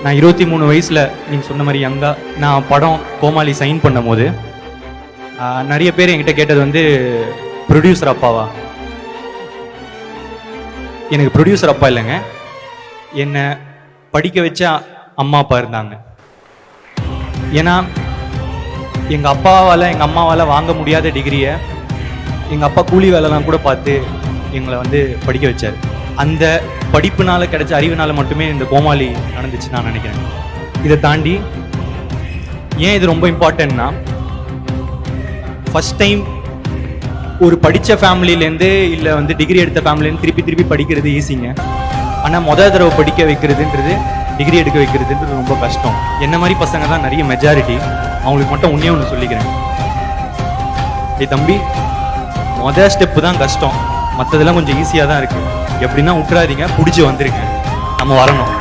நான் 23 வயசில் நீங்கள் சொன்ன மாதிரி யங்கா நான் படம் கோமாளி சைன் பண்ணும் போது நிறைய பேர் என்கிட்ட கேட்டது வந்து ப்ரொடியூசர் அப்பாவா. எனக்கு ப்ரொடியூசர் அப்பா இல்லைங்க, என்னை படிக்க வச்ச அம்மா அப்பா இருந்தாங்க. ஏன்னா எங்கள் அப்பாவால் எங்கள் அம்மாவால் வாங்க முடியாத டிகிரியை எங்கள் அப்பா கூலி வேலைலாம் கூட பார்த்து எங்களை வந்து படிக்க வச்சார். அந்த படிப்புனால கிடைச்ச அறிவுனால மட்டுமே இந்த கோமாளி நடந்துச்சு நான் நினைக்கிறேன். இதை தாண்டி ஏன் இது ரொம்ப இம்பார்ட்டன்ட்னா, ஃபர்ஸ்ட் டைம் ஒரு படித்த ஃபேமிலியிலேருந்து இல்லை வந்து டிகிரி எடுத்த ஃபேமிலிலேருந்து திருப்பி படிக்கிறது ஈஸிங்க. ஆனால் முதல் தடவை படிக்க வைக்கிறதுன்றது, டிகிரி எடுக்க வைக்கிறதுன்றது ரொம்ப கஷ்டம். என்ன மாதிரி பசங்க தான் நிறைய மெஜாரிட்டி. அவங்களுக்கு மட்டும் ஒன்றே ஒன்று சொல்லிக்கிறேன், தம்பி மொதல் ஸ்டெப்பு தான் கஷ்டம், மற்றதெல்லாம் கொஞ்சம் ஈஸியாக தான் இருக்குது. எப்படின்னா விட்டுறாதீங்க, பிடிச்சி வந்துருங்க, நம்ம வரணும்.